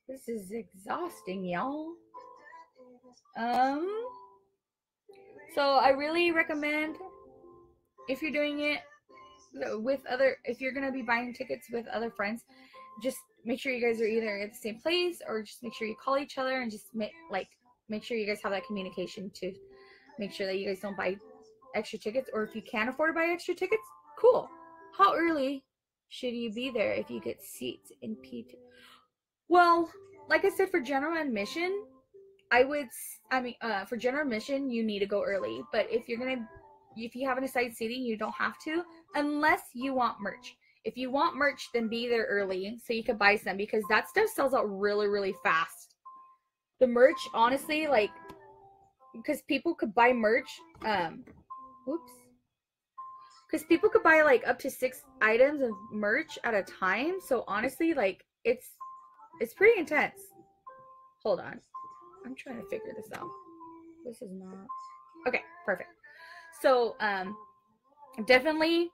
This is exhausting, y'all. So I really recommend, if you're doing it with other, if you're gonna be buying tickets with other friends, just make sure you guys are either at the same place, or just make sure you call each other and just make sure you guys have that communication to make sure that you guys don't buy extra tickets. Or if you can't afford to buy extra tickets, cool. How early should you be there if you get seats in P2? Well, like I said, for general admission, for general admission, you need to go early. But if you have an assigned seating, you don't have to, unless you want merch. If you want merch, then be there early so you can buy some, because that stuff sells out really, really fast. The merch, honestly, like, because people could buy merch, whoops. Because people could buy like up to 6 items of merch at a time. So honestly, like, it's pretty intense. Hold on. I'm trying to figure this out. This is not. Okay, perfect. So, definitely,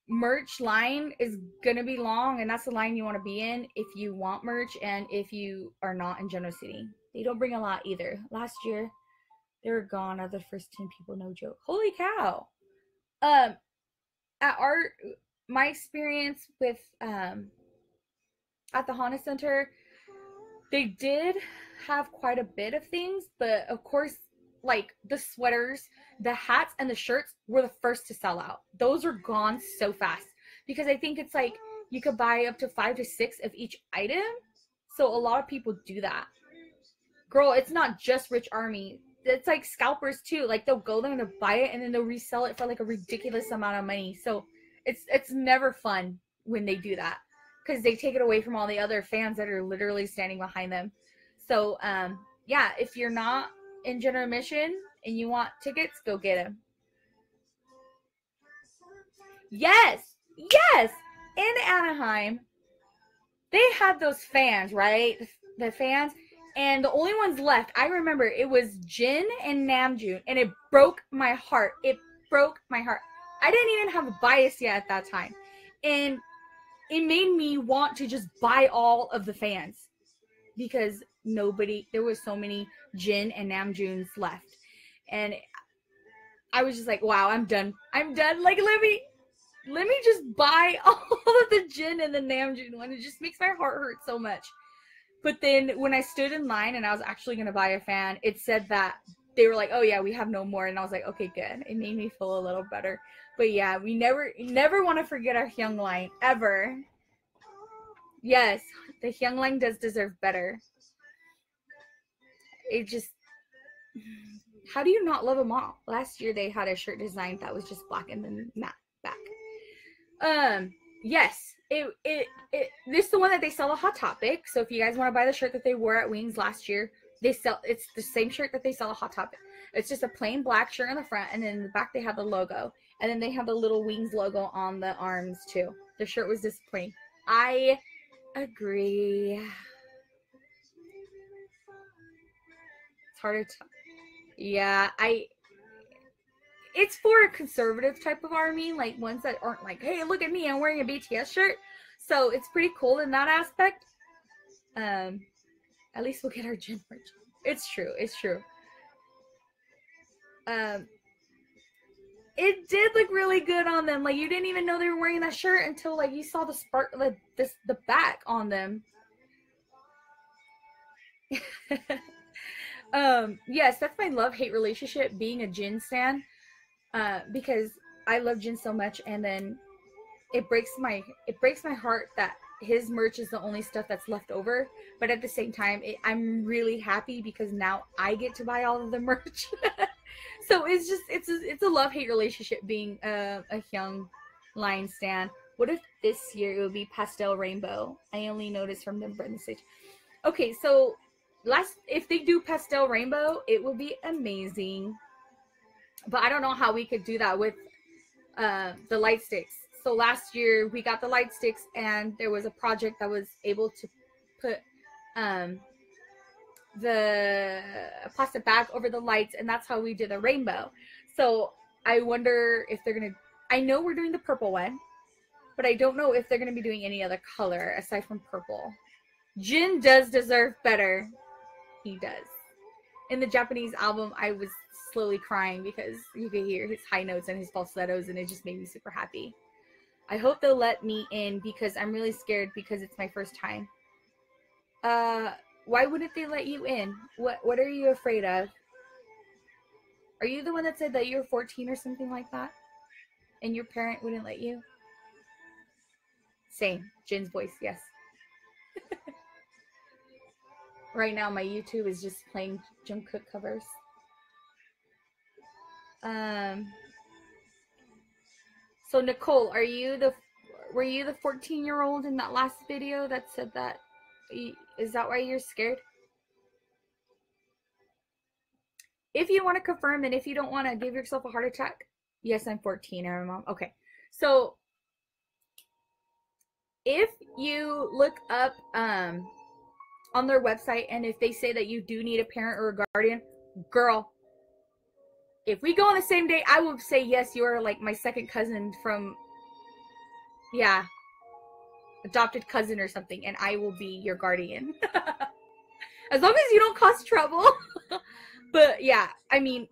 merch line is gonna be long, and that's the line you want to be in if you want merch and if you are not in general seating. They don't bring a lot either. Last year, they were gone out of the first 10 people, no joke. Holy cow. At my experience with, at the Honda Center, they did have quite a bit of things, but of course, like, the sweaters, the hats, and the shirts were the first to sell out. Those are gone so fast, because I think it's like you could buy up to 5 to 6 of each item. So a lot of people do that. Girl, it's not just Rich Army. It's like scalpers too. Like, they'll go there and they'll buy it and then they'll resell it for like a ridiculous amount of money. So it's never fun when they do that, because they take it away from all the other fans that are literally standing behind them. So yeah, if you're not in general admission and you want tickets, go get them. Yes, in Anaheim, they had those fans, right? The fans, and the only ones left, I remember, it was Jin and Namjoon, and it broke my heart. It broke my heart. I didn't even have a bias yet at that time, and it made me want to just buy all of the fans, because there was so many Jin and Namjoons left, and I was just like, wow, I'm done. Like, let me just buy all of the Jin and the Namjoon one. It just makes my heart hurt so much. But then when I stood in line and I was actually going to buy a fan, it said that they were like, oh yeah, we have no more. And I was like, okay, good. It made me feel a little better. But yeah, we never want to forget our Hyung line, ever. Yes, the Hyung line does deserve better. It just, how do you not love them all? Last year they had a shirt design that was just black and then matte back. Yes, this is the one that they sell at Hot Topic. So if you guys want to buy the shirt that they wore at Wings last year, it's the same shirt that they sell at Hot Topic. It's just a plain black shirt in the front, and then in the back they have the logo, and then they have the little Wings logo on the arms too. The shirt was disappointing. I agree. It's harder to. Yeah, it's for a conservative type of army, like ones that aren't like, hey, look at me, I'm wearing a BTS shirt. So it's pretty cool in that aspect. At least we'll get our gym merch. It's true. It did look really good on them. Like, you didn't even know they were wearing that shirt until like you saw the spark, like the back on them. Yes, that's my love-hate relationship, being a Jin stan. Because I love Jin so much, and then it breaks my heart that his merch is the only stuff that's left over. But at the same time, I'm really happy because now I get to buy all of the merch. So it's a love-hate relationship being a Hyung line stan. What if this year it would be pastel rainbow? I only noticed from the Britain stage. Okay, so if they do pastel rainbow, it will be amazing. But I don't know how we could do that with the light sticks. So last year we got the light sticks, and there was a project that was able to put the plastic bag over the lights, and that's how we did the rainbow. So I wonder if they're gonna. I know we're doing the purple one, but I don't know if they're going to be doing any other color aside from purple. Jin does deserve better. He does. In the Japanese album, I was slowly crying because you could hear his high notes and his falsettos, and it just made me super happy. I hope they'll let me in because I'm really scared because it's my first time. Why wouldn't they let you in? What are you afraid of? Are you the one that said that you're 14 or something like that? And your parent wouldn't let you? Same. Jin's voice, yes. Right now, my YouTube is just playing Jungkook covers. So Nicole, were you the 14-year-old in that last video that said that? Is that why you're scared? If you want to confirm and if you don't want to give yourself a heart attack, yes, I'm 14, Aaron Mom. Okay, so if you look up on their website and if they say that you do need a parent or a guardian, girl, if we go on the same day, I will say yes, you're like my second cousin from, yeah, adopted cousin or something, and I will be your guardian. As long as you don't cause trouble. But yeah, I mean,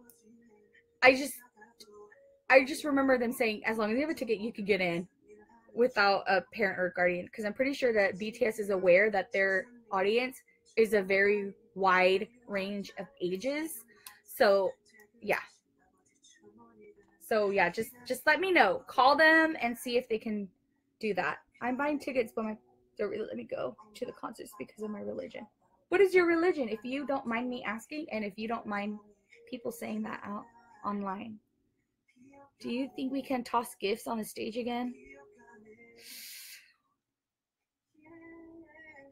I just remember them saying as long as you have a ticket, you can get in without a parent or guardian, because I'm pretty sure that BTS is aware that their audience is a very wide range of ages. So yeah. So yeah, just let me know. Call them and see if they can do that. I'm buying tickets, but don't really let me go to the concerts because of my religion. What is your religion? If you don't mind me asking, and if you don't mind people saying that out online. Do you think we can toss gifts on the stage again?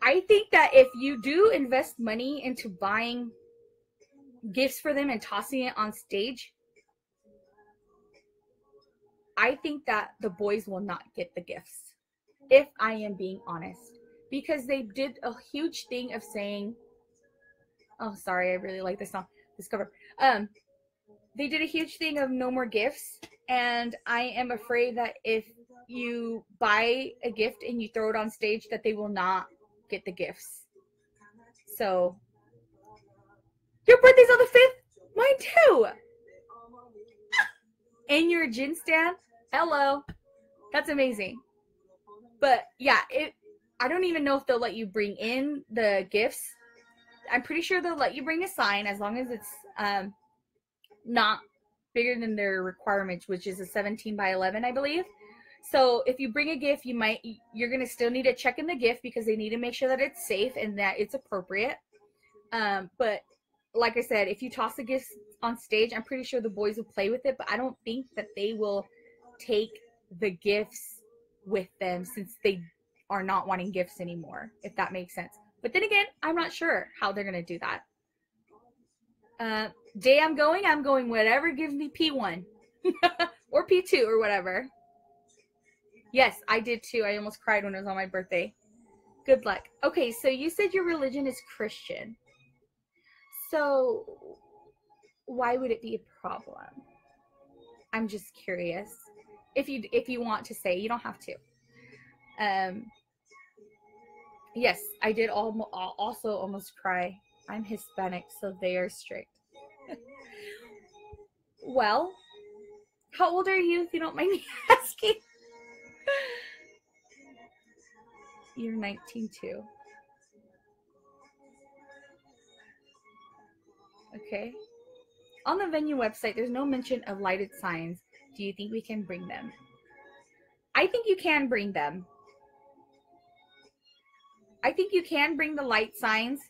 I think that if you do invest money into buying gifts for them and tossing it on stage, I think that the boys will not get the gifts, if I am being honest. Because they did a huge thing of saying, oh, sorry, I really like this song, this cover. They did a huge thing of no more gifts, and I am afraid that if you buy a gift and you throw it on stage, that they will not get the gifts. So, your birthday's on the 5th? Mine too! And you're a Jin stan? Hello. That's amazing. But yeah, I don't even know if they'll let you bring in the gifts. I'm pretty sure they'll let you bring a sign as long as it's not bigger than their requirements, which is a 17 by 11, I believe. So if you bring a gift, you're going to still need to check in the gift because they need to make sure that it's safe and that it's appropriate. But like I said, if you toss the gifts on stage, I'm pretty sure the boys will play with it, but I don't think that they will take the gifts with them since they are not wanting gifts anymore, if that makes sense. But then again, I'm not sure how they're going to do that. Day I'm going whatever gives me P1 or P2 or whatever. Yes, I did too. I almost cried when it was on my birthday. Good luck. Okay, so you said your religion is Christian. So why would it be a problem? I'm just curious. If you want to say, you don't have to. Yes, I did also almost cry. I'm Hispanic, so they are strict. Well, how old are you, if you don't mind me asking? You're 19 too. Okay. On the venue website, there's no mention of lighted signs. Do you think we can bring them? I think you can bring them. I think you can bring the light signs.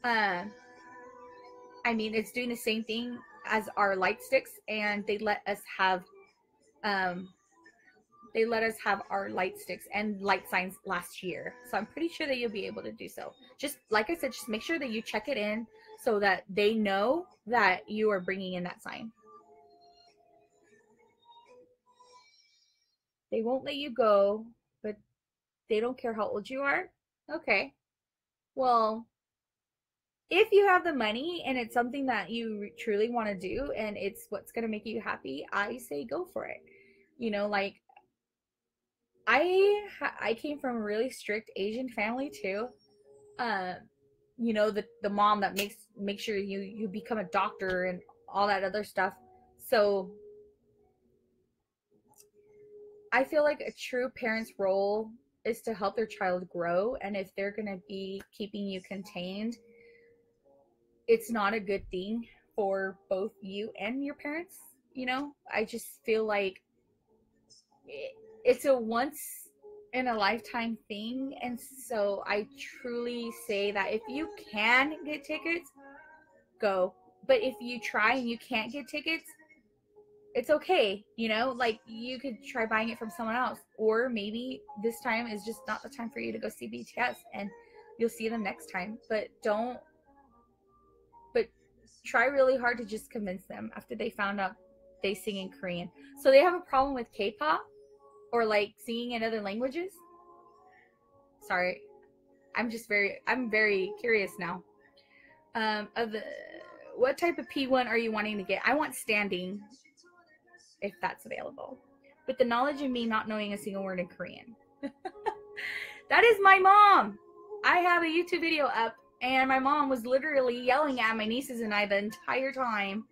I mean, it's doing the same thing as our light sticks, and they let us have our light sticks and light signs last year. So I'm pretty sure that you'll be able to do so. Just like I said, just make sure that you check it in so that they know that you are bringing in that sign. They won't let you go, but they don't care how old you are? Okay. Well, if you have the money and it's something that you truly want to do and it's what's going to make you happy, I say go for it. You know, like, I came from a really strict Asian family too. Um, you know, the mom that makes sure you become a doctor and all that other stuff. So I feel like a true parent's role is to help their child grow, and if they're gonna be keeping you contained, it's not a good thing for both you and your parents. You know, I just feel like it's a once in a lifetime thing, and so I truly say that if you can get tickets, go. But if you try and you can't get tickets, it's okay, you know, like you could try buying it from someone else, or maybe this time is just not the time for you to go see BTS and you'll see them next time. But try really hard to just convince them after they found out they sing in Korean. So they have a problem with K-pop or like singing in other languages. Sorry, I'm very curious now. Of the What type of P1 are you wanting to get? I want standing, if that's available. With the knowledge of me not knowing a single word in Korean. That is my mom. I have a YouTube video up, and my mom was literally yelling at my nieces and I the entire time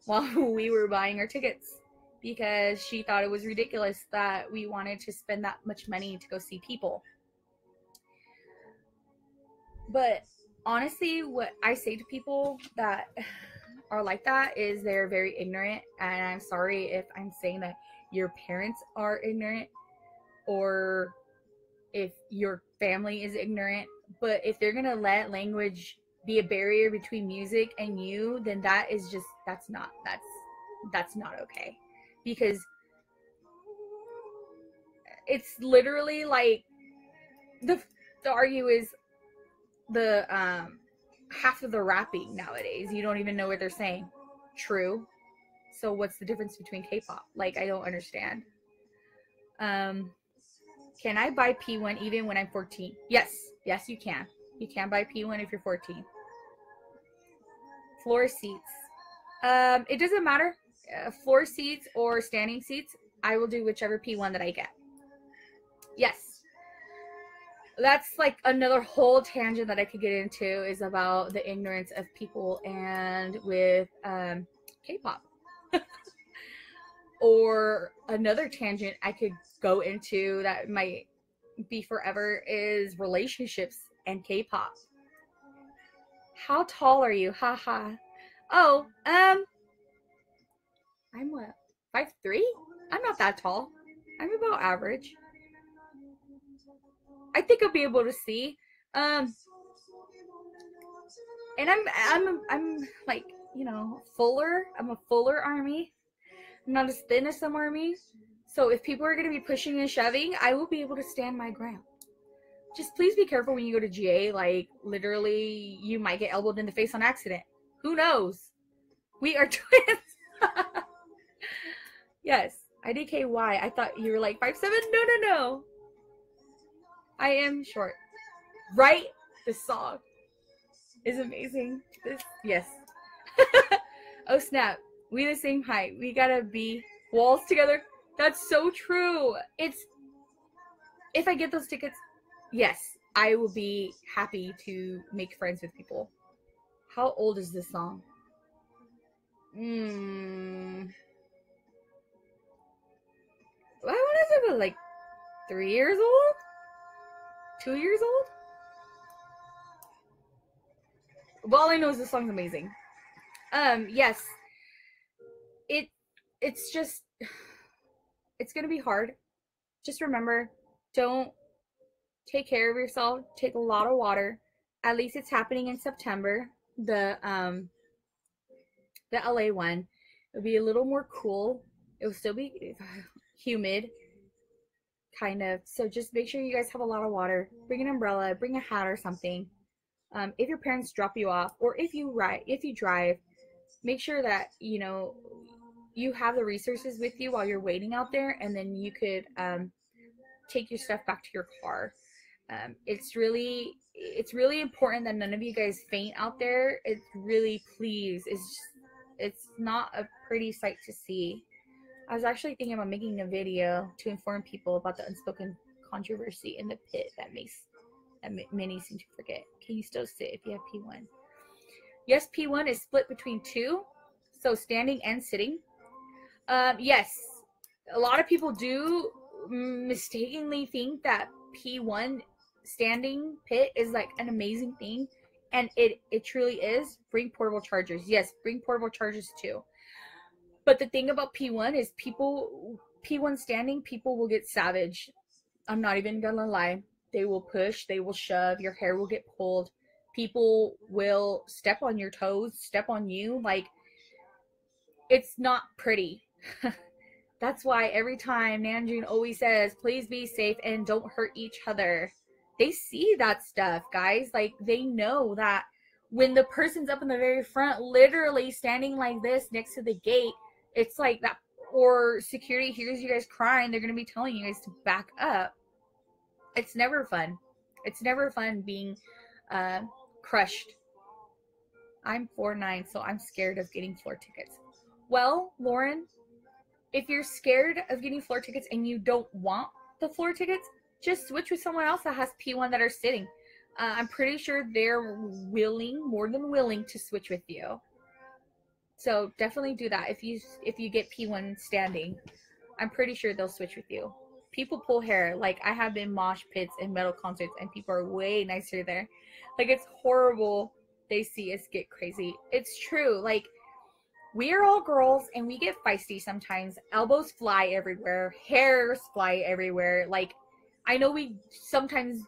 while we were buying our tickets because she thought it was ridiculous that we wanted to spend that much money to go see people. But honestly, what I say to people that are like that is they're very ignorant, and I'm sorry if I'm saying that your parents are ignorant or if your family is ignorant, but if they're gonna let language be a barrier between music and you, then that's not okay, because it's literally like the argue is the half of the rapping nowadays you don't even know what they're saying. True. So what's the difference between K-pop? Like, I don't understand. Can I buy P1 even when I'm 14? Yes, you can. You can buy P1 if you're 14. Floor seats. It doesn't matter. Floor seats or standing seats. I will do whichever P1 that I get. Yes. That's like another whole tangent that I could get into, is about the ignorance of people and with K-pop. Or another tangent I could go into that might be forever is relationships and K-pop. How tall are you? Haha. Oh, I'm what? 5'3"? I'm not that tall. I'm about average. I think I'll be able to see. And I'm like, you know, fuller. I'm a fuller army. I'm not as thin as some armies. So if people are going to be pushing and shoving, I will be able to stand my ground. Just please be careful when you go to GA. Like, literally, you might get elbowed in the face on accident. Who knows? We are twins. Yes, IDKY. I thought you were like 5'7". No. I am short. Right? This song is amazing. Yes. Oh, snap. We the same height. We gotta be walls together. That's so true. If I get those tickets, yes, I will be happy to make friends with people. How old is this song? I want to say like 3 years old? 2 years old? Well, all I know is this song's amazing. Yes. It's just, it's gonna be hard. Just remember, don't take care of yourself. Take a lot of water. At least it's happening in September. The LA one. It'll be a little more cool. It will still be humid, kind of. So just make sure you guys have a lot of water. Bring an umbrella. Bring a hat or something. If your parents drop you off, or if you drive, make sure that you have the resources with you while you're waiting out there, and then you could take your stuff back to your car. It's really important that none of you guys faint out there. It's really, please, it's not a pretty sight to see. I was actually thinking about making a video to inform people about the unspoken controversy in the pit that many seem to forget. Can you still sit if you have P1? Yes, P1 is split between two, so standing and sitting. Yes, a lot of people do mistakenly think that P1 standing pit is like an amazing thing, and it truly is. Bring portable chargers. Yes, bring portable chargers too. But the thing about P1 is P1 standing, people will get savage. I'm not even gonna lie. They will push, they will shove, your hair will get pulled. People will step on your toes, step on you. Like, it's not pretty. That's why every time Namjoon always says, please be safe and don't hurt each other. They see that stuff, guys. Like, they know that when the person's up in the very front, literally standing like this next to the gate, it's like that. Or security hears you guys crying, they're going to be telling you guys to back up. It's never fun. It's never fun being crushed. I'm 4'9", so I'm scared of getting floor tickets. Well, Lauren, if you're scared of getting floor tickets and you don't want the floor tickets, just switch with someone else that has P1 that are sitting. I'm pretty sure they're more than willing to switch with you. So definitely do that if you get P1 standing. I'm pretty sure they'll switch with you. People pull hair. Like, I have been mosh pits and metal concerts, and people are way nicer there. Like, it's horrible. They see us get crazy. It's true. Like, we are all girls and we get feisty sometimes. Elbows fly everywhere. Hairs fly everywhere. Like, I know we sometimes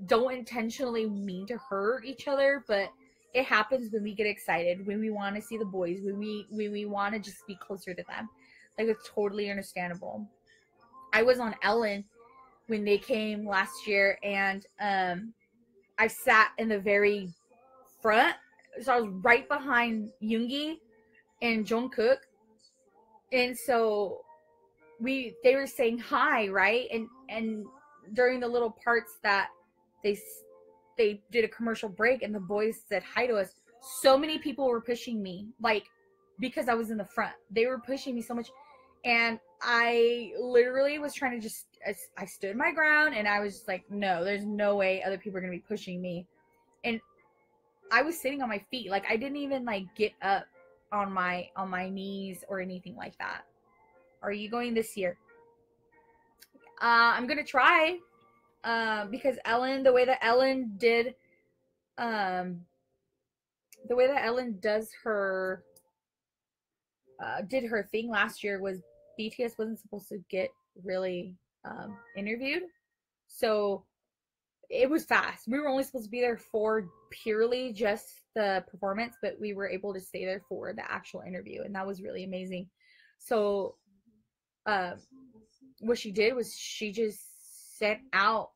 don't intentionally mean to hurt each other, but it happens when we get excited, when we want to see the boys, when we want to just be closer to them. Like, it's totally understandable. I was on Ellen when they came last year, and I sat in the very front. So I was right behind Yoongi and Jungkook, and so they were saying hi, right? And during the little parts that they did a commercial break and the boys said hi to us, so many people were pushing me, like, because I was in the front. They were pushing me so much, and I literally was trying to I stood my ground, and I was just like, no, there's no way other people are gonna be pushing me. And I was sitting on my feet. Like, I didn't even like get up on my knees or anything like that. Are you going this year? I'm gonna try, because Ellen, the way that Ellen does her did her thing last year was BTS wasn't supposed to get really interviewed, so it was fast. We were only supposed to be there for purely just the performance, but we were able to stay there for the actual interview, and that was really amazing. So what she did was she just sent out,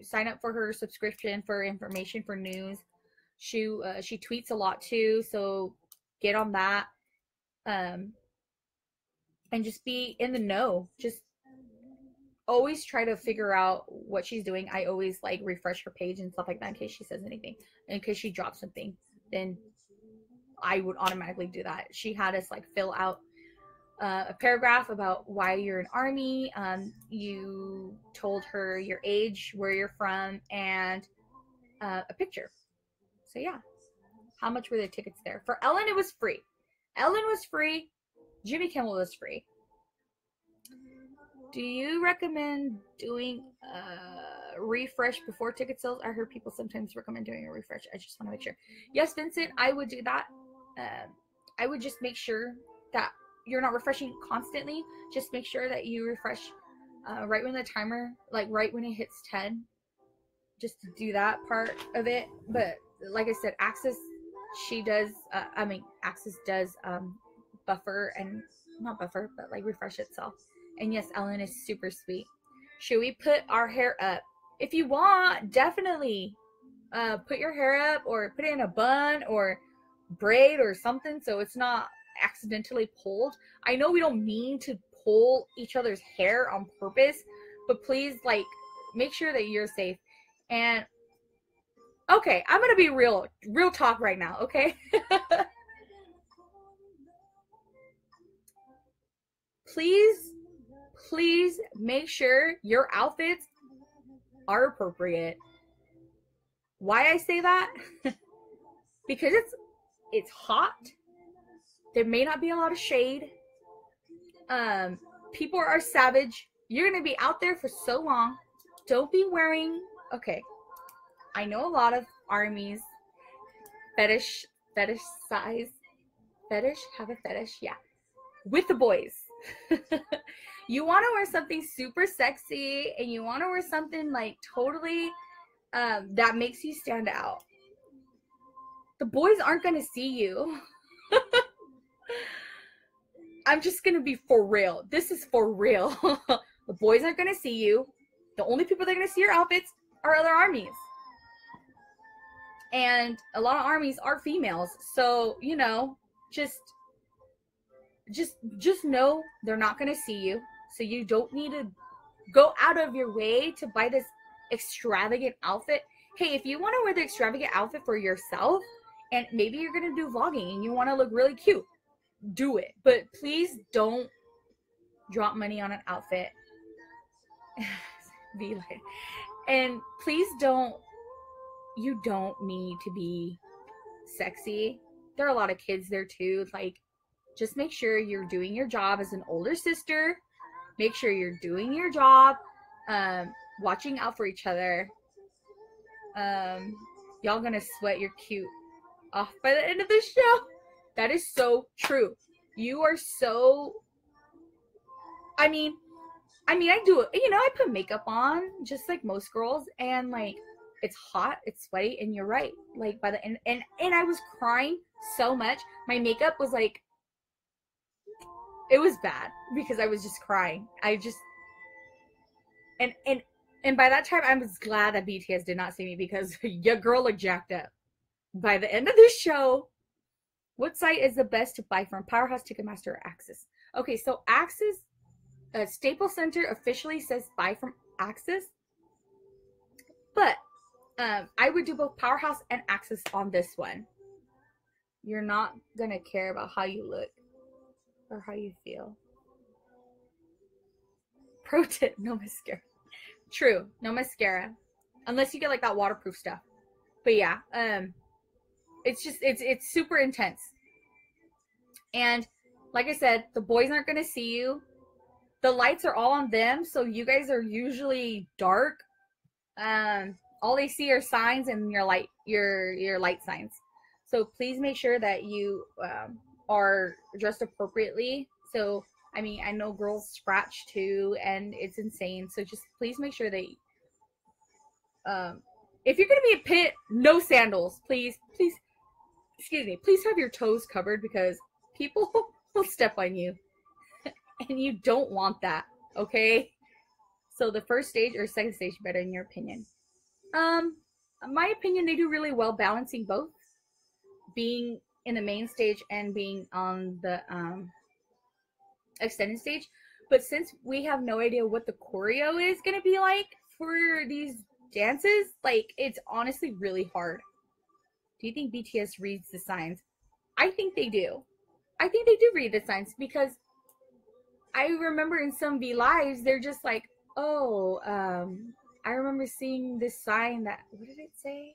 sign up for her subscription for information, for news. She tweets a lot too, so get on that, and just be in the know. Just always try to figure out what she's doing. I always like refresh her page and stuff like that in case she says anything, in case she drops something. Then I would automatically do that. She had us like fill out a paragraph about why you're an army. You told her your age, where you're from, and a picture. So yeah. How much were the tickets there? For Ellen, it was free. Ellen was free. Jimmy Kimmel was free. Do you recommend doing a refresh before ticket sales? I heard people sometimes recommend doing a refresh. I just want to make sure. Yes, Vincent, I would do that. I would just make sure that you're not refreshing constantly. Just make sure that you refresh right when the timer, like right when it hits 10. Just to do that part of it. But like I said, Access, Access does buffer, and not buffer, but like refresh itself. And yes, Ellen is super sweet. Should we put our hair up? If you want, definitely put your hair up, or put it in a bun or braid or something so it's not accidentally pulled. I know we don't mean to pull each other's hair on purpose, but please, like, make sure that you're safe. And okay, I'm gonna be real talk right now, okay? please, please make sure your outfits are appropriate. Why I say that? Because it's hot. There may not be a lot of shade. People are savage. You're gonna be out there for so long. Don't be wearing, okay, I know a lot of armies fetish size, have a fetish, yeah, with the boys. You want to wear something super sexy, and you want to wear something like totally that makes you stand out. The boys aren't gonna see you. I'm just gonna be for real. This is for real. The boys aren't gonna see you. The only people that are gonna see your outfits are other armies. And a lot of armies are females. So, you know, just know they're not gonna see you. So you don't need to go out of your way to buy this extravagant outfit. Hey, if you want to wear the extravagant outfit for yourself, and maybe you're gonna do vlogging and you want to look really cute, do it. But please don't drop money on an outfit. Be like, and please don't. You don't need to be sexy. There are a lot of kids there too. Like, just make sure you're doing your job as an older sister. Make sure you're doing your job, watching out for each other. Y'all gonna sweat your cute off by the end of the show. That is so true. You are so, I mean, I do it, you know, I put makeup on just like most girls, and like, it's hot, it's sweaty, and you're right. Like, by the end, and I was crying so much. My makeup was like, it was bad because I was just crying. I just, and by that time, I was glad that BTS did not see me, because your girl looked jacked up. By the end of this show, what site is the best to buy from? Powerhouse, Ticketmaster, or Axis? Okay, so Axis, Staples Center officially says buy from Axis, but I would do both Powerhouse and Axis on this one. You're not gonna care about how you look or how you feel. Pro tip, no mascara. True, no mascara. Unless you get like that waterproof stuff. But yeah, it's just, it's super intense. And like I said, the boys aren't gonna see you. The lights are all on them, so you guys are usually dark. All they see are signs and your light signs. So please make sure that you are dressed appropriately. So, I mean, I know girls scratch too, and it's insane. So just please make sure that if you're gonna be a pit, no sandals, please. Excuse me. Please have your toes covered, because people will step on you, and you don't want that. Okay. So the first stage or second stage better, in your opinion? My opinion, they do really well balancing both, being in the main stage and being on the extended stage. But since we have no idea what the choreo is gonna be like for these dances, like, it's honestly really hard. Do you think BTS reads the signs? I think they do. I think they do read the signs, because I remember in some V lives, they're just like, oh, I remember seeing this sign that, what did it say?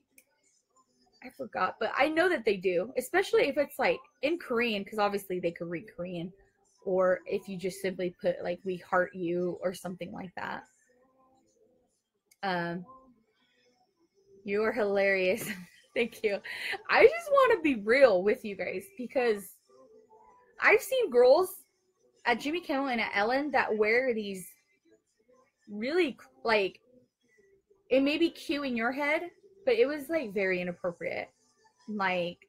I forgot, but I know that they do, especially if it's like in Korean, because obviously they could read Korean, or if you just simply put like, we heart you or something like that. You are hilarious. Thank you. I just want to be real with you guys, because I've seen girls at Jimmy Kimmel and at Ellen that wear these really, like, it may be cute in your head, but it was like very inappropriate. Like,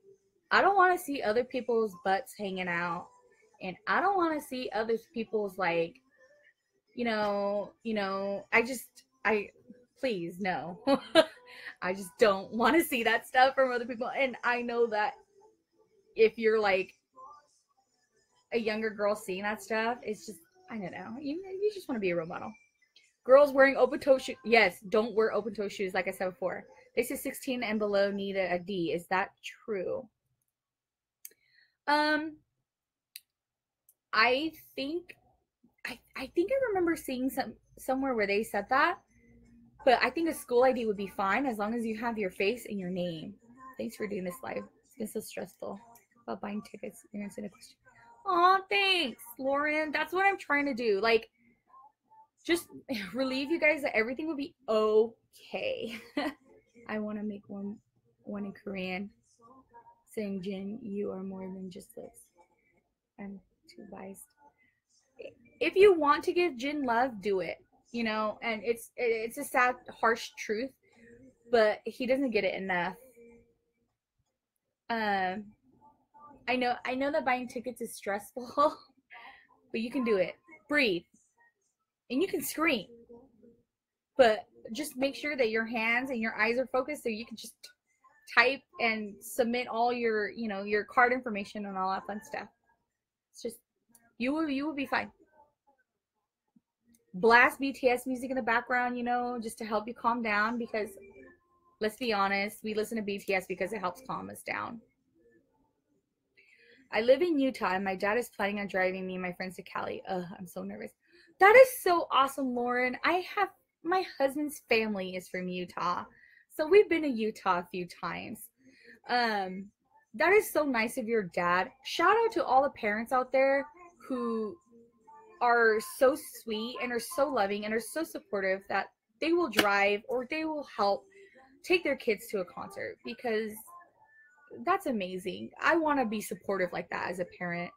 I don't want to see other people's butts hanging out, and I don't want to see other people's, like, you know, please, no. I just don't want to see that stuff from other people. And I know that if you're like a younger girl seeing that stuff, it's just, I don't know, you just want to be a role model. Girls wearing open toe shoes. Yes, don't wear open toe shoes, like I said before. They say 16 and below need a D. Is that true? I think I think I remember seeing somewhere where they said that, but I think a school ID would be fine as long as you have your face and your name. Thanks for doing this live. It's been so stressful about buying tickets. You're answering a question. Aw, thanks, Lauren. That's what I'm trying to do. Like, just relieve you guys that everything will be okay. I want to make one in Korean saying, Jin, you are more than just lips. I'm too biased. If you want to give Jin love, do it. You know, and it's a sad, harsh truth, but he doesn't get it enough. I know that buying tickets is stressful, but you can do it. Breathe, and you can scream, but just make sure that your hands and your eyes are focused so you can just type and submit all your, you know, your card information and all that fun stuff. It's just you will be fine. Blast BTS music in the background, you know, just to help you calm down, because let's be honest, we listen to BTS because it helps calm us down. I live in Utah and my dad is planning on driving me and my friends to Cali. Ugh, I'm so nervous. That is so awesome, Lauren. My husband's family is from Utah. So we've been to Utah a few times. That is so nice of your dad. Shout out to all the parents out there who are so sweet and are so loving and are so supportive that they will drive or they will help take their kids to a concert, because that's amazing. I want to be supportive like that as a parent.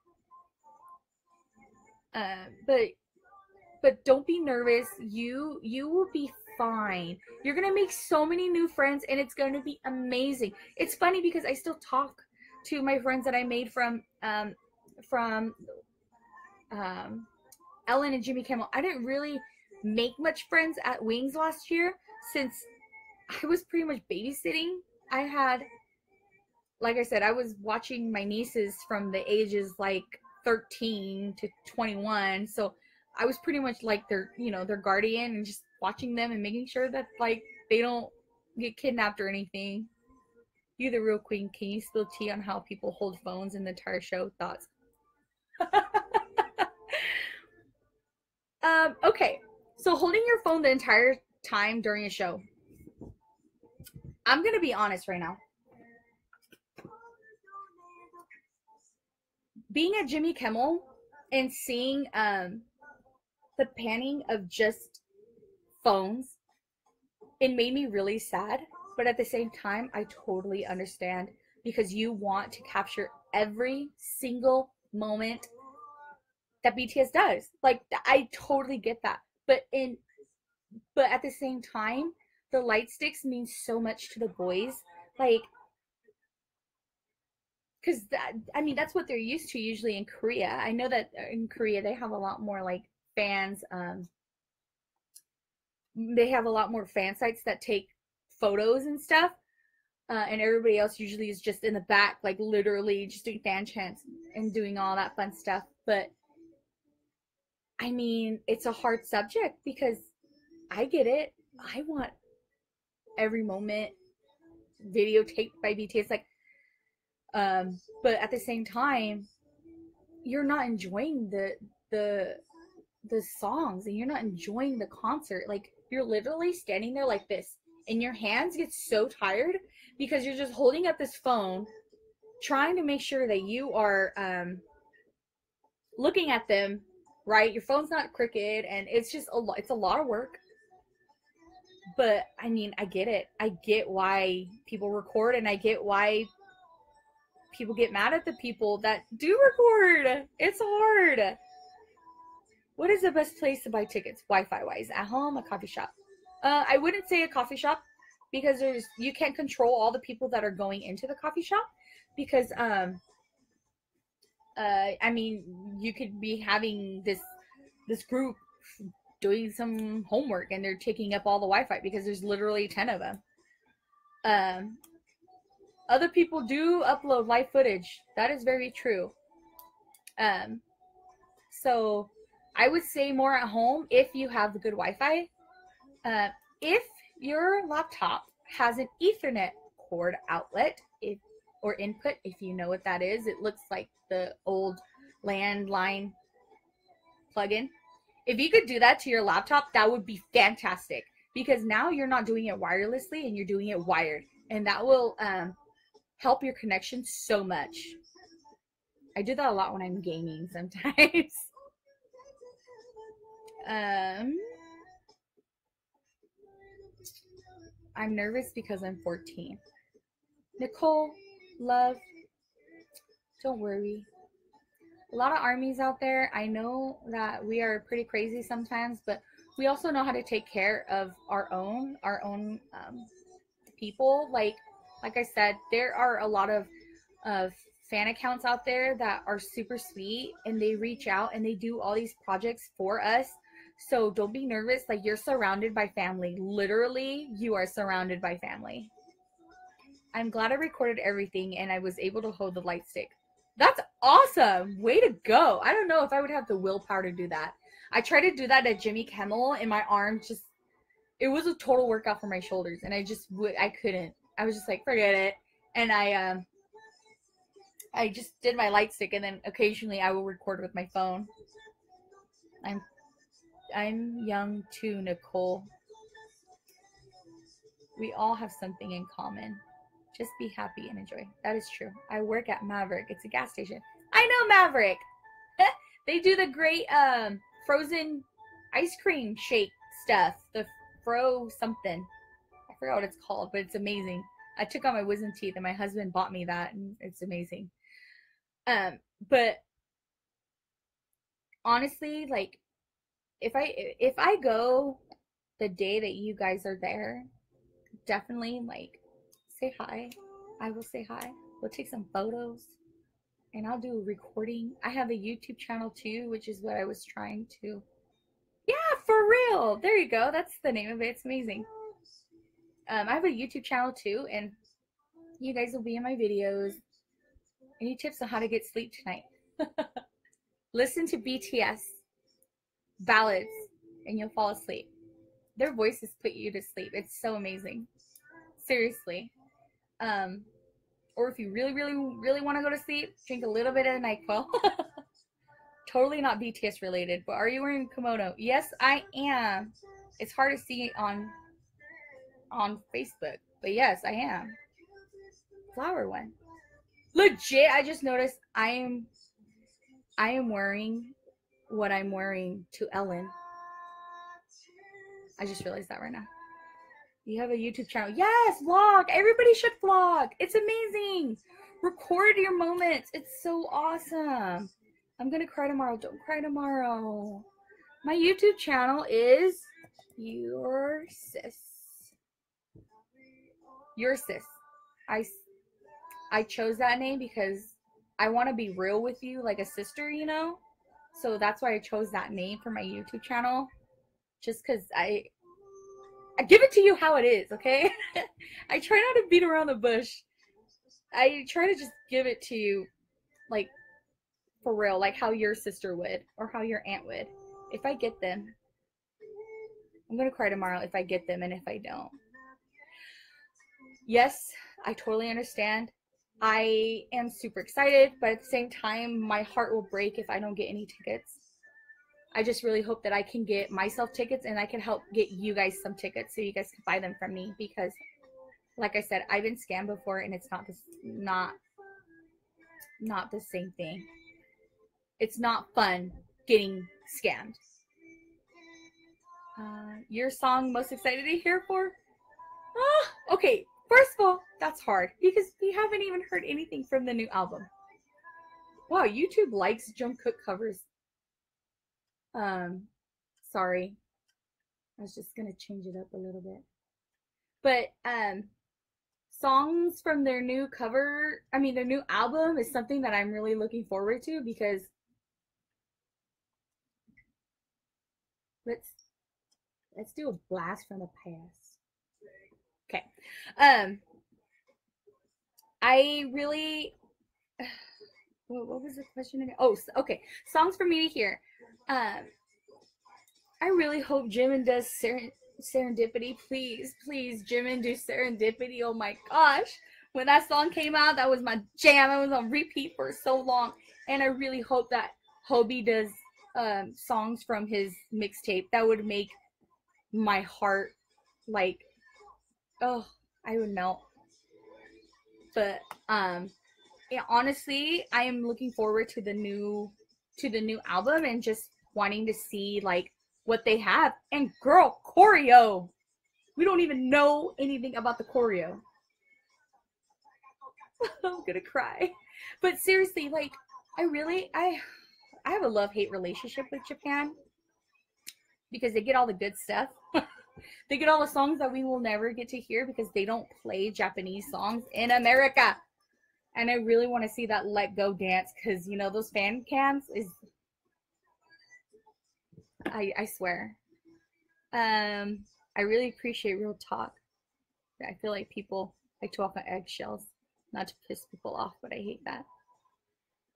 But don't be nervous. You will be fine. You're gonna make so many new friends and it's gonna be amazing. It's funny because I still talk to my friends that I made from Ellen and Jimmy Kimmel. I didn't really make much friends at Wings last year since I was pretty much babysitting. I had, like I said, I was watching my nieces from the ages like 13 to 21. So I was pretty much like their, you know, their guardian and just watching them and making sure that like they don't get kidnapped or anything. You the real queen. Can you spill tea on how people hold phones in the entire show? Thoughts? Okay. So holding your phone the entire time during a show. I'm gonna be honest right now. Being at Jimmy Kimmel and seeing the panning of just phones, it made me really sad. But at the same time, I totally understand, because you want to capture every single moment that BTS does. Like, I totally get that. But at the same time, the light sticks mean so much to the boys. Like, because that, I mean, that's what they're used to usually in Korea. I know that in Korea they have a lot more like fans. They have a lot more fan sites that take photos and stuff. And everybody else usually is just in the back, like literally just doing fan chants and doing all that fun stuff. But I mean, it's a hard subject because I get it. I want every moment videotaped by BTS. Like, but at the same time, you're not enjoying the songs and you're not enjoying the concert. Like, you're literally standing there like this and your hands get so tired because you're just holding up this phone trying to make sure that you are looking at them right. Your phone's not crooked, and it's just it's a lot of work. But I mean, I get it. I get why people record, and I get why people get mad at the people that do record. It's hard. What is the best place to buy tickets, Wi-Fi wise? At home, a coffee shop? I wouldn't say a coffee shop, because you can't control all the people that are going into the coffee shop, because I mean, you could be having this group doing some homework and they're taking up all the Wi-Fi because there's literally 10 of them. Other people do upload live footage. That is very true. So I would say more at home if you have the good Wi-Fi. If your laptop has an Ethernet cord outlet, or input, if you know what that is, it looks like the old landline plug-in. If you could do that to your laptop, that would be fantastic, because now you're not doing it wirelessly and you're doing it wired, and that will help your connection so much. I do that a lot when I'm gaming sometimes. I'm nervous because I'm 14. Nicole, love, don't worry. A lot of armies out there. I know that we are pretty crazy sometimes, but we also know how to take care of our own people. Like I said, there are a lot of fan accounts out there that are super sweet, and they reach out and they do all these projects for us. So don't be nervous. Like, you're surrounded by family. Literally, you are surrounded by family. I'm glad I recorded everything and I was able to hold the light stick. That's awesome. Way to go. I don't know if I would have the willpower to do that. I tried to do that at Jimmy Kimmel, and my arm just, it was a total workout for my shoulders, and I couldn't. I was just like, forget it. And I just did my light stick, and then occasionally I will record with my phone. I'm young too, Nicole. We all have something in common. Just be happy and enjoy. That is true. I work at Maverick. It's a gas station. I know Maverick. They do the great frozen ice cream shake stuff. The Fro something. I forgot what it's called, but it's amazing. I took out my wisdom teeth, and my husband bought me that, and it's amazing. But honestly, like, if I go the day that you guys are there, definitely, like, say hi. I will say hi. We'll take some photos, and I'll do a recording. I have a YouTube channel too, which is what I was trying to. Yeah, for real. There you go. That's the name of it. It's amazing. I have a YouTube channel too, and you guys will be in my videos. Any tips on how to get sleep tonight? Listen to BTS ballads, and you'll fall asleep. Their voices put you to sleep. It's so amazing. Seriously. Or if you really, really, really want to go to sleep, drink a little bit of NyQuil. Totally not BTS related, but are you wearing a kimono? Yes, I am. It's hard to see on Facebook, but yes, I am. Flower one. Legit, I just noticed I am wearing what I'm wearing to Ellen. I just realized that right now. You have a YouTube channel. Yes, vlog. Everybody should vlog. It's amazing. Record your moments. It's so awesome. I'm going to cry tomorrow. Don't cry tomorrow. My YouTube channel is Your Sis. Your Sis. I chose that name because I want to be real with you, like a sister, you know? So that's why I chose that name for my YouTube channel. Just because I give it to you how it is, okay? I try not to beat around the bush. I try to just give it to you, like, for real, like how your sister would, or how your aunt would. If I get them. I'm gonna cry tomorrow if I get them, and if I don't. Yes, I totally understand. I am super excited, but at the same time, my heart will break if I don't get any tickets. I just really hope that I can get myself tickets, and I can help get you guys some tickets so you guys can buy them from me, because like I said, I've been scammed before, and it's not the same thing. It's not fun getting scammed. Your song most excited to hear for? Okay, first of all, that's hard because we haven't even heard anything from the new album. Wow, YouTube likes Jungkook covers. Sorry. I was just gonna change it up a little bit. But songs from their new their new album is something that I'm really looking forward to, because let's do a blast from the past. Okay. I really what was the question again? Oh, okay. Songs for me to hear. I really hope Jimin does Serendipity. Please, please, Jimin, do Serendipity. Oh my gosh. When that song came out, that was my jam. I was on repeat for so long. And I really hope that Hobie does songs from his mixtape that would make my heart like, oh, I would melt. But yeah, honestly, I am looking forward to the new album and just wanting to see like what they have. And girl, choreo. We don't even know anything about the choreo. I'm gonna cry. But seriously, like I have a love-hate relationship with Japan because they get all the good stuff. They get all the songs that we will never get to hear because they don't play Japanese songs in America. And I really want to see that Let Go dance because, you know, those fan cams is, I swear. I really appreciate real talk. I feel like people like to walk on eggshells, not to piss people off, but I hate that.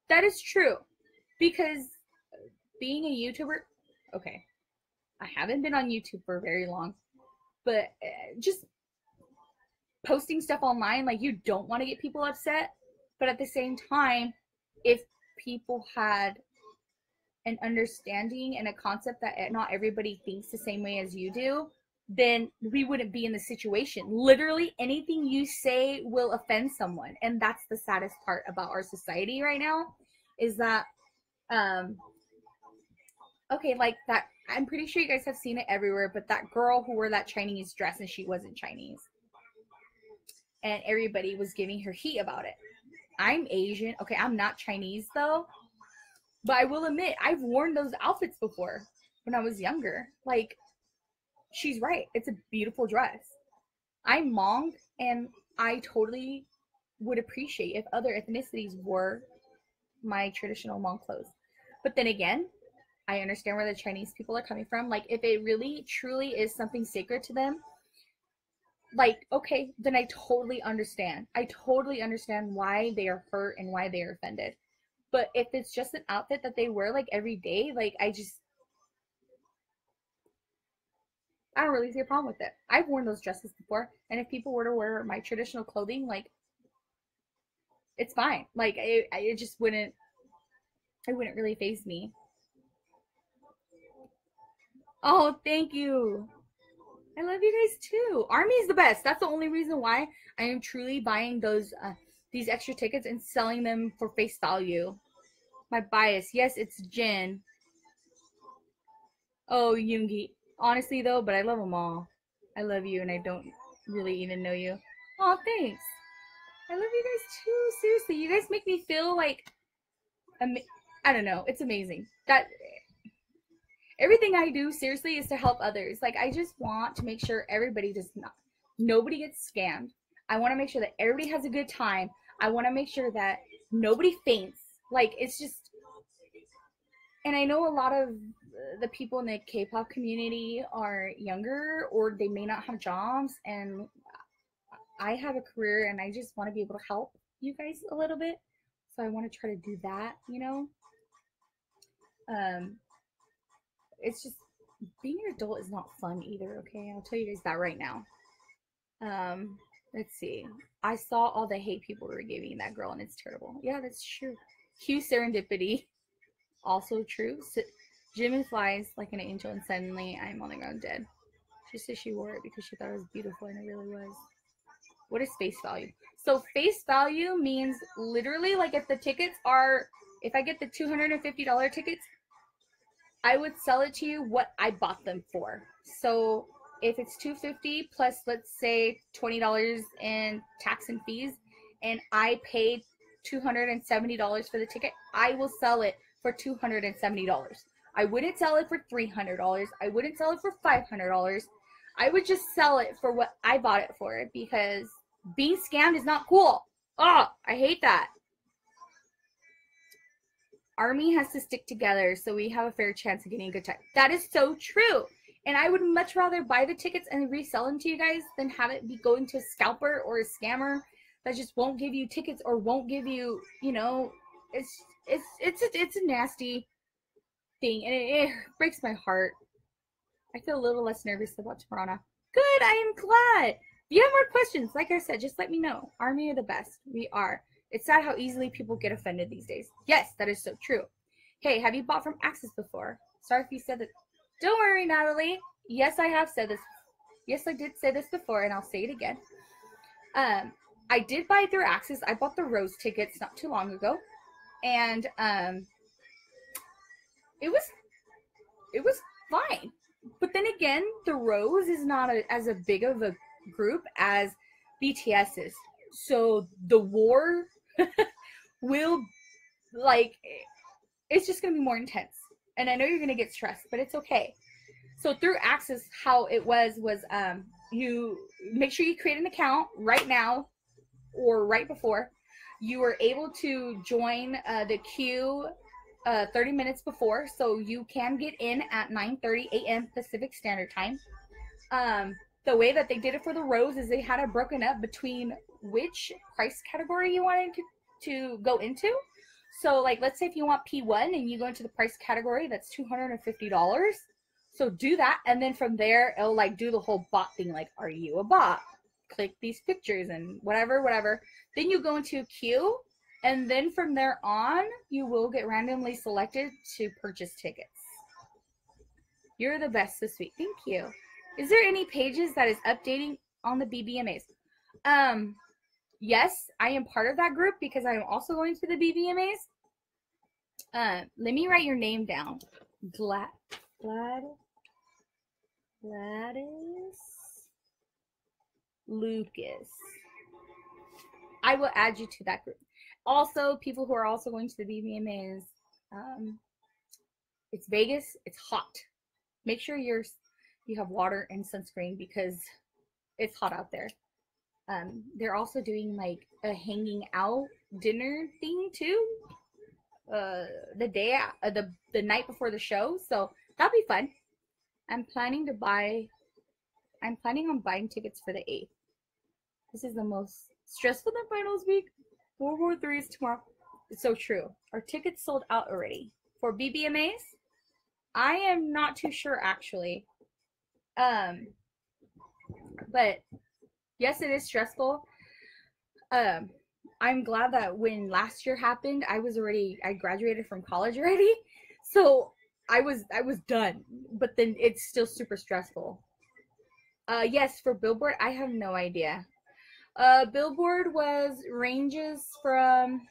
That is true because being a YouTuber, okay, I haven't been on YouTube for very long, but just posting stuff online, like you don't want to get people upset, but at the same time, if people had an understanding and a concept that not everybody thinks the same way as you do, then we wouldn't be in the situation. Literally anything you say will offend someone, and that's the saddest part about our society right now is that okay, like that, I'm pretty sure you guys have seen it everywhere, but that girl who wore that Chinese dress and she wasn't Chinese, and everybody was giving her heat about it. I'm Asian. Okay, I'm not Chinese though, but I will admit I've worn those outfits before when I was younger. Like, she's right. It's a beautiful dress. I'm Hmong, and I totally would appreciate if other ethnicities wore my traditional Hmong clothes. But then again, I understand where the Chinese people are coming from. Like, if it really truly is something sacred to them, like, okay, then I totally understand. I totally understand why they are hurt and why they are offended. But if it's just an outfit that they wear like every day, like I don't really see a problem with it. I've worn those dresses before, and if people were to wear my traditional clothing, like it's fine. Like it just wouldn't, it wouldn't really faze me. Oh, thank you. I love you guys too. Army is the best. That's the only reason why I am truly buying these extra tickets and selling them for face value. My bias. Yes, it's Jin. Oh, Yoongi. Honestly though, but I love them all. I love you and I don't really even know you. Oh, thanks. I love you guys too. Seriously, you guys make me feel like I don't know. It's amazing. That everything I do seriously is to help others. Like I just want to make sure everybody does not, nobody gets scammed. I want to make sure that everybody has a good time. I want to make sure that nobody faints. Like it's just, and I know a lot of the people in the K-pop community are younger or they may not have jobs, and I have a career and I just want to be able to help you guys a little bit. So I want to try to do that, you know. Um it's just being an adult is not fun either, okay? I'll tell you guys that right now. Let's see. I saw all the hate people were giving that girl and it's terrible. Yeah, that's true. Cue serendipity. Also true. Jimin flies like an angel and suddenly I'm on the ground dead. She said she wore it because she thought it was beautiful and it really was. What is face value? So face value means literally like if the tickets are, if I get the $250 tickets, I would sell it to you what I bought them for. So if it's $250 plus let's say $20 in tax and fees, and I paid $270 for the ticket, I will sell it for $270. I wouldn't sell it for $300. I wouldn't sell it for $500. I would just sell it for what I bought it for because being scammed is not cool. Oh, I hate that. Army has to stick together so we have a fair chance of getting a good time. That is so true. And I would much rather buy the tickets and resell them to you guys than have it be going to a scalper or a scammer that just won't give you tickets or won't give you, you know, it's a nasty thing and it breaks my heart. I feel a little less nervous about Toronto. Good, I am glad. If you have more questions, like I said, just let me know. Army are the best. We are. It's sad how easily people get offended these days. Yes, that is so true. Hey, have you bought from Axis before? Sorry if you said that. Don't worry, Natalie. Yes, I have said this. Yes, I did say this before, and I'll say it again. I did buy through Axis. I bought the Rose tickets not too long ago, and it was fine. But then again, the Rose is not as a big of a group as BTS is. So the war will, like, it's just going to be more intense. And I know you're going to get stressed, but it's okay. So through Axis, how it was you make sure you create an account right now or right before. You were able to join the queue 30 minutes before, so you can get in at 9:30 a.m. Pacific Standard Time. The way that they did it for the Rose is they had it broken up between which price category you wanted to go into. So, like, let's say if you want P1 and you go into the price category, that's $250. So do that, and then from there, it'll, like, do the whole bot thing, like, are you a bot? Click these pictures and whatever. Then you go into a queue, and then from there on, you will get randomly selected to purchase tickets. You're the best this week. Thank you. Is there any pages that is updating on the BBMAs? Yes, I am part of that group because I am also going to the BBMAs. Let me write your name down. Gladys Lucas. I will add you to that group. Also, people who are also going to the BBMAs, it's Vegas. It's hot. Make sure you have water and sunscreen because it's hot out there. They're also doing like a hanging out dinner thing too. The night before the show, so that'll be fun. I'm planning on buying tickets for the 8th. This is the most stressful than finals week. World War III is tomorrow. It's so true. Our tickets sold out already for BBMAs. I am not too sure actually. But yes, it is stressful. I'm glad that when last year happened, I graduated from college already. So I was done, but then it's still super stressful. Yes, for Billboard, I have no idea. Billboard ranges from,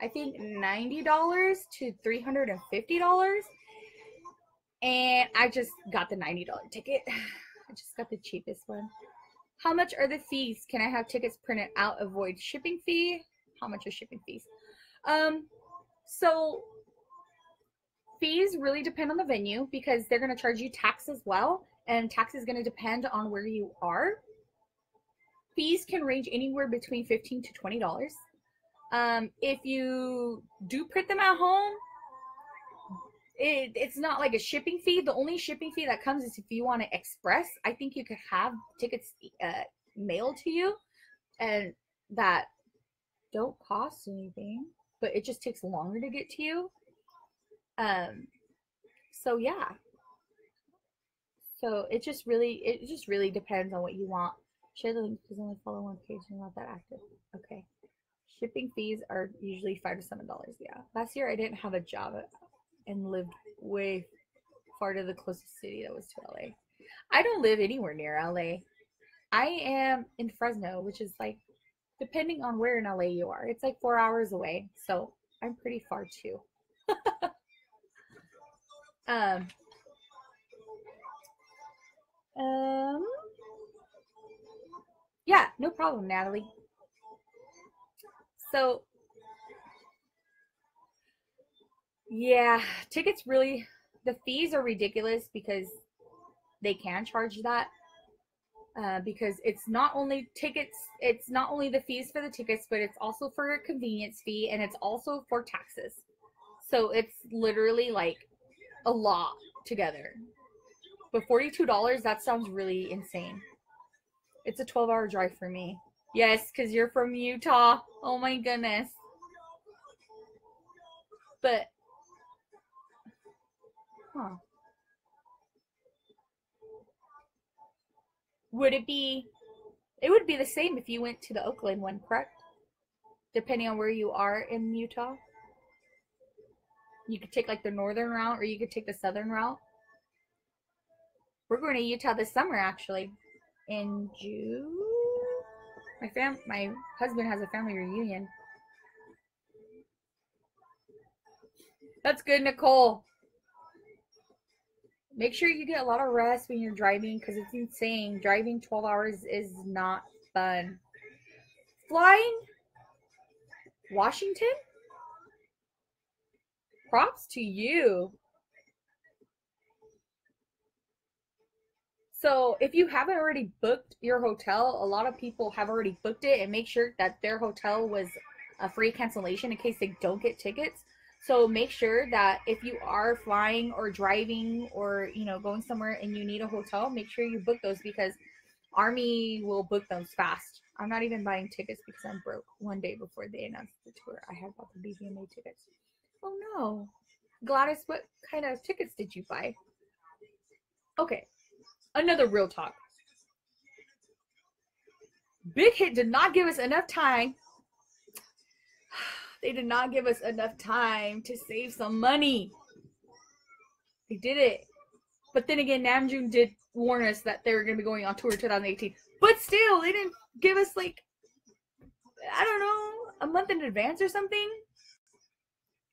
I think, $90 to $350. And I just got the $90 ticket. I just got the cheapest one. How much are the fees? Can I have tickets printed out? Avoid shipping fee? How much are shipping fees? So fees really depend on the venue because they're going to charge you tax as well. And tax is going to depend on where you are. Fees can range anywhere between $15 to $20. If you do print them at home, it's not like a shipping fee. The only shipping fee that comes is if you want to express. I think you could have tickets mailed to you, and that don't cost anything, but it just takes longer to get to you. So yeah. So it just really depends on what you want. Share the link because I only follow one page and not that active. Okay. Shipping fees are usually $5 to $7. Yeah. Last year I didn't have a job and lived way far to the closest city that was to LA. I don't live anywhere near LA. I am in Fresno, which is like, depending on where in LA you are, it's like 4 hours away. So I'm pretty far too. Yeah, no problem, Natalie. So yeah, tickets really, the fees are ridiculous because they can charge that. Because it's not only the fees for the tickets, but it's also for a convenience fee and it's also for taxes. So it's literally like a lot together. But $42, that sounds really insane. It's a 12-hour drive for me. Yes, because you're from Utah. Oh my goodness. But, huh. It would be the same if you went to the Oakland one, correct? Depending on where you are in Utah. You could take like the northern route or you could take the southern route. We're going to Utah this summer actually. In June. My husband has a family reunion. That's good, Nicole. Make sure you get a lot of rest when you're driving because it's insane. Driving 12 hours is not fun. Flying? Washington? Props to you. So if you haven't already booked your hotel, a lot of people have already booked it, and make sure that their hotel was a free cancellation in case they don't get tickets. So make sure that if you are flying or driving or, you know, going somewhere and you need a hotel, make sure you book those because Army will book those fast. I'm not even buying tickets because I'm broke. One day before they announced the tour, I had bought the BVMA tickets. Oh no. Gladys, what kind of tickets did you buy? Okay. Another real talk. Big Hit did not give us enough time. They did not give us enough time to save some money. They did it. But then again, Namjoon did warn us that they were going to be going on tour 2018. But still, they didn't give us like, I don't know, a month in advance or something.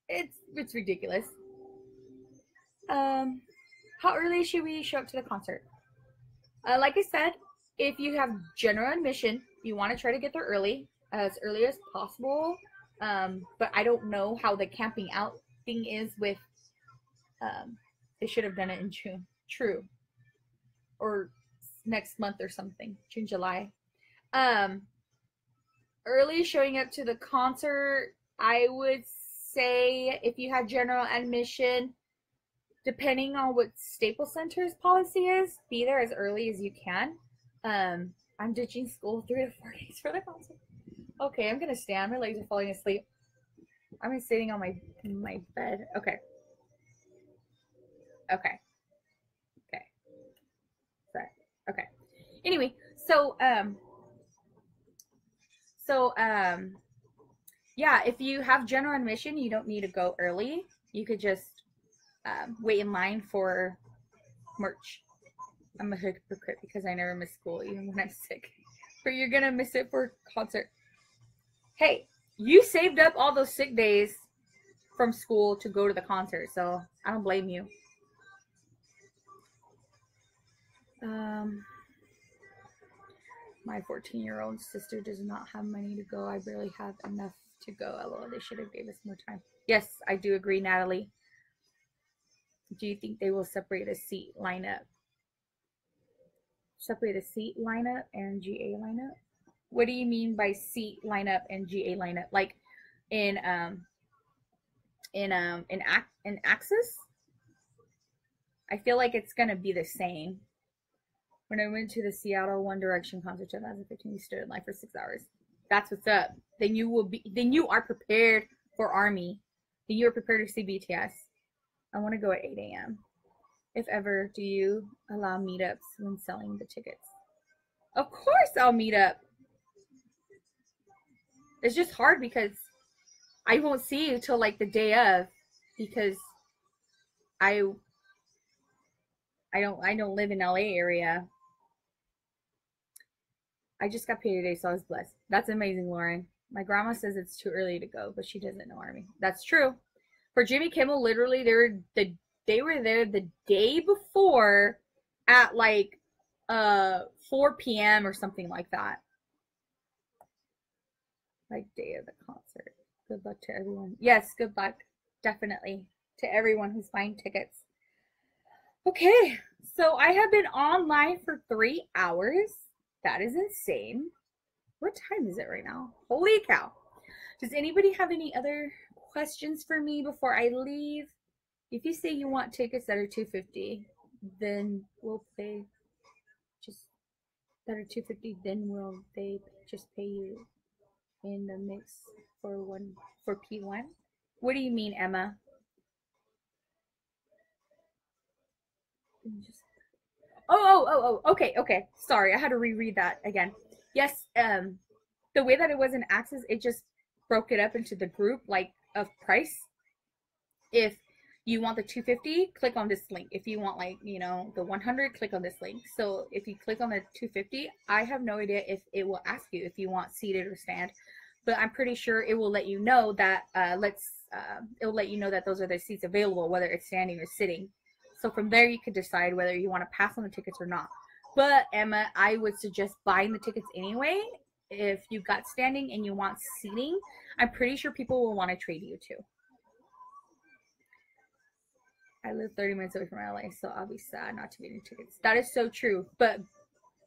It's ridiculous. How early should we show up to the concert? Like I said, if you have general admission, you want to try to get there early as possible. But I don't know how the camping out thing is with, they should have done it in June. True. Or next month or something. June, July. Early showing up to the concert, I would say if you have general admission, depending on what Staples Center's policy is, be there as early as you can. I'm ditching school 3 to 4 days for the concert. Okay, I'm gonna stand. My legs are falling asleep. I'm sitting on my bed. Okay. Sorry. Okay. Anyway, so yeah, if you have general admission, you don't need to go early. You could just wait in line for merch. I'm a hypocrite because I never miss school even when I'm sick. But you're gonna miss it for concert. Hey, you saved up all those sick days from school to go to the concert, so I don't blame you. My 14-year-old sister does not have money to go. I barely have enough to go. LOL, they should have gave us more time. Yes, I do agree, Natalie. Do you think they will separate a seat lineup? Separate a seat lineup and GA lineup? What do you mean by seat lineup and GA lineup? Like in Axis? I feel like it's gonna be the same. When I went to the Seattle One Direction concert 2015, we stood in line for 6 hours. That's what's up. Then you are prepared for Army. Then you are prepared to see BTS. I want to go at 8 a.m. If ever, do you allow meetups when selling the tickets? Of course I'll meet up. It's just hard because I won't see you till like the day of because I don't live in LA area. I just got paid today, so I was blessed. That's amazing, Lauren. My grandma says it's too early to go, but she doesn't know Army. That's true. For Jimmy Kimmel, literally, they were there the day before at like 4 p.m. or something like that. Like day of the concert. Good luck to everyone. Yes, good luck. Definitely. To everyone who's buying tickets. Okay, so I have been online for 3 hours. That is insane. What time is it right now? Holy cow. Does anybody have any other questions for me before I leave? If you say you want tickets that are $250, then we'll pay just that are $250, then will they just pay you in the mix for P1? What do you mean, Emma? Okay. Sorry, I had to reread that again. Yes, the way that it was in Axis, it just broke it up into the group like of price. If you want the 250, click on this link. If you want, like, you know, the 100, click on this link. So if you click on the 250, I have no idea if it will ask you if you want seated or stand, but I'm pretty sure it will let you know that it will let you know that those are the seats available, whether it's standing or sitting. So from there, you could decide whether you want to pass on the tickets or not. But Emma, I would suggest buying the tickets anyway. If you've got standing and you want seating, I'm pretty sure people will want to trade you too. I live 30 minutes away from LA, so I'll be sad not to get any tickets. That is so true. But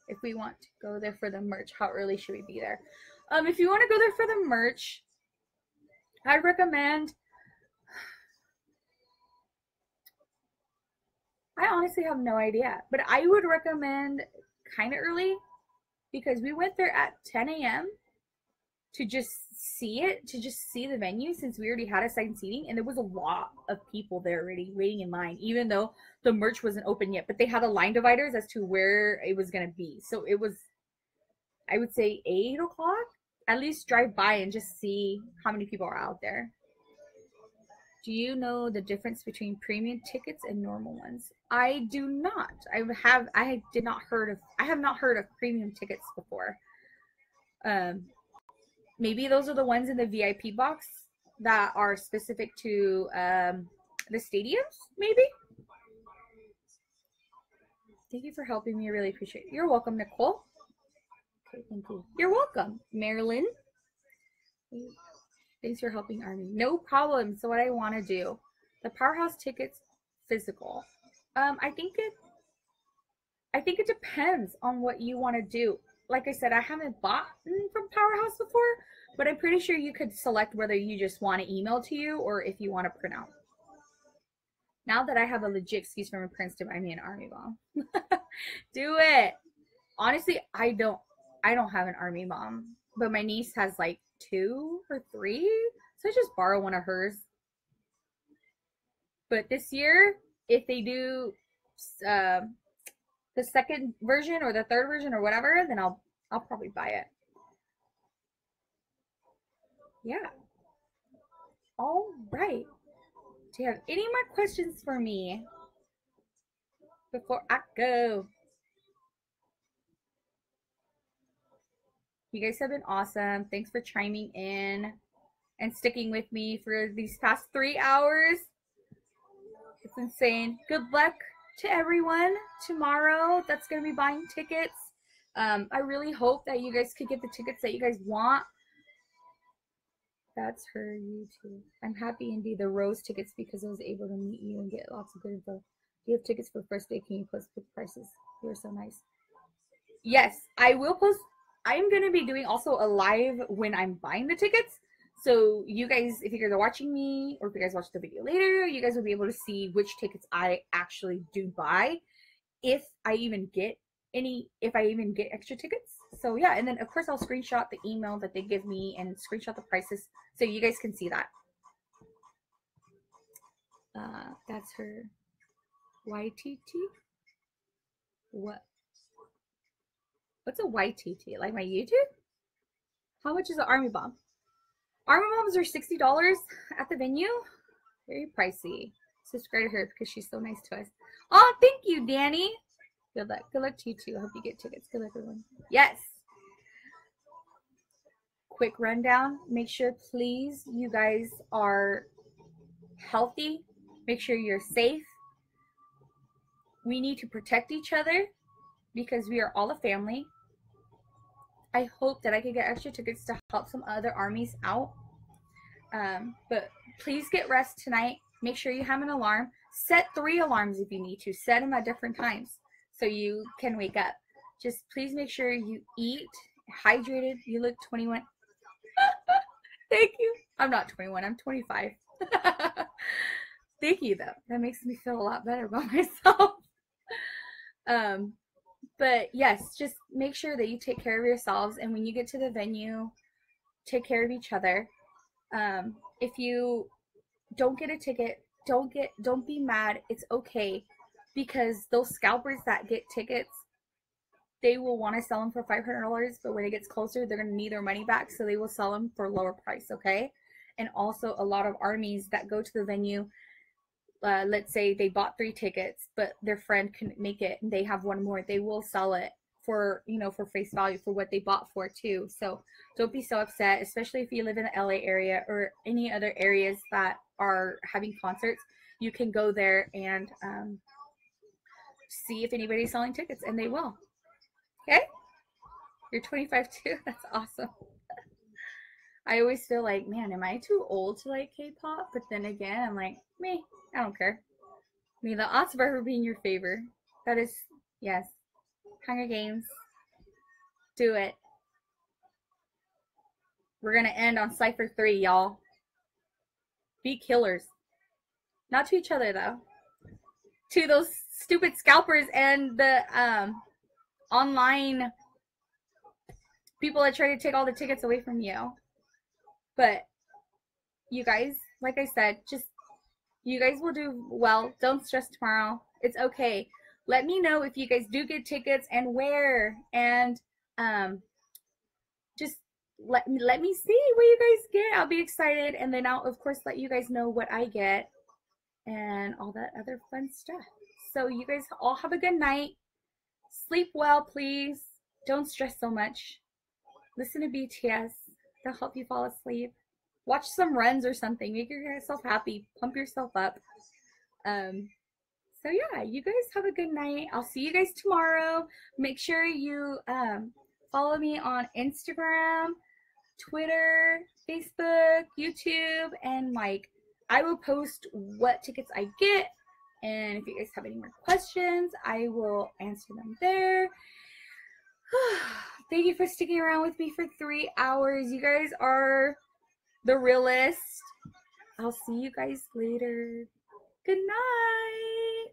if we want to go there for the merch, how early should we be there? If you want to go there for the merch, I recommend. I honestly have no idea, but I would recommend kind of early, because we went there at 10 a.m. to just see it, to just see the venue, since we already had assigned seating, and there was a lot of people there already waiting in line, even though the merch wasn't open yet, but they had the line dividers as to where it was going to be. So it was, I would say, 8 o'clock. At least drive by and just see how many people are out there. Do you know the difference between premium tickets and normal ones? I do not. I have not heard of premium tickets before. Maybe those are the ones in the VIP box that are specific to the stadiums, maybe? Thank you for helping me. I really appreciate it. You're welcome, Nicole. Okay, thank you. You're welcome, Marilyn. Thanks for helping Army. No problem. So what I want to do, the Powerhouse tickets physical. I think it depends on what you want to do. Like I said, I haven't bought from Powerhouse before, but I'm pretty sure you could select whether you just want to email to you or if you want to print out. Now that I have a legit excuse from a Princeton, I mean an Army mom. Do it. Honestly, I don't have an Army mom, but my niece has like 2 or 3, so I just borrow one of hers. But this year, if they do the second version or the third version or whatever, then I'll probably buy it. Yeah. All right. Do you have any more questions for me before I go? You guys have been awesome. Thanks for chiming in and sticking with me for these past 3 hours. It's insane. Good luck to everyone tomorrow that's going to be buying tickets. I really hope that you guys could get the tickets that you guys want. That's her YouTube. I'm happy indeed. The Rose tickets, because I was able to meet you and get lots of good info. Do you have tickets for first day? Can you post the prices? You're so nice. Yes, I will post. I'm going to be doing also a live when I'm buying the tickets. So you guys, if you guys are watching me, or if you guys watch the video later, you guys will be able to see which tickets I actually do buy, if I even get extra tickets. So yeah, and then of course I'll screenshot the email that they give me and screenshot the prices so you guys can see that. That's her YTT. What's a YTT? Like my YouTube? How much is an Army Bomb? Army Bombs are $60 at the venue. Very pricey. Subscribe to her because she's so nice to us. Oh, thank you, Danny. Good luck. Good luck to you too. I hope you get tickets. Good luck, everyone. Yes. Quick rundown. Make sure, please, you guys are healthy. Make sure you're safe. We need to protect each other because we are all a family. I hope that I could get extra tickets to help some other armies out. But please get rest tonight. Make sure you have an alarm. Set 3 alarms if you need to. Set them at different times so you can wake up. Just please make sure you eat, hydrated. You look 21. Thank you. I'm not 21. I'm 25. Thank you, though. That makes me feel a lot better about myself. But yes, just make sure that you take care of yourselves, and when you get to the venue, take care of each other. If you don't get a ticket, don't be mad. It's okay, because those scalpers that get tickets, they will want to sell them for $500, but when it gets closer, they're going to need their money back, so they will sell them for a lower price, okay? And also, a lot of armies that go to the venue, let's say they bought 3 tickets, but their friend couldn't make it and they have one more, they will sell it for, for face value for what they bought for too. So don't be so upset, especially if you live in the LA area or any other areas that are having concerts. You can go there and see if anybody's selling tickets, and they will. Okay? You're 25 too? That's awesome. I always feel like, man, am I too old to like K-pop? But then again, I'm like, me, I don't care. I mean, the odds of ever being your favor. That is, yes. Hunger Games. Do it. We're going to end on Cypher 3, y'all. Be killers. Not to each other, though. To those stupid scalpers and the online people that try to take all the tickets away from you. But you guys, like I said, just you guys will do well. Don't stress tomorrow. It's okay. Let me know if you guys do get tickets and where, and just let me see what you guys get. I'll be excited, and then I'll of course let you guys know what I get and all that other fun stuff. So you guys all have a good night. Sleep well, please. Don't stress so much. Listen to BTS. They'll help you fall asleep. Watch some runs or something. Make yourself happy. Pump yourself up. So yeah, you guys have a good night. I'll see you guys tomorrow. Make sure you follow me on Instagram, Twitter, Facebook, YouTube, and like I will post what tickets I get. And if you guys have any more questions, I will answer them there. Thank you for sticking around with me for 3 hours. You guys are the realest. I'll see you guys later. Good night.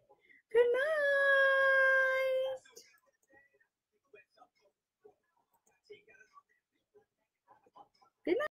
Good night. Good night.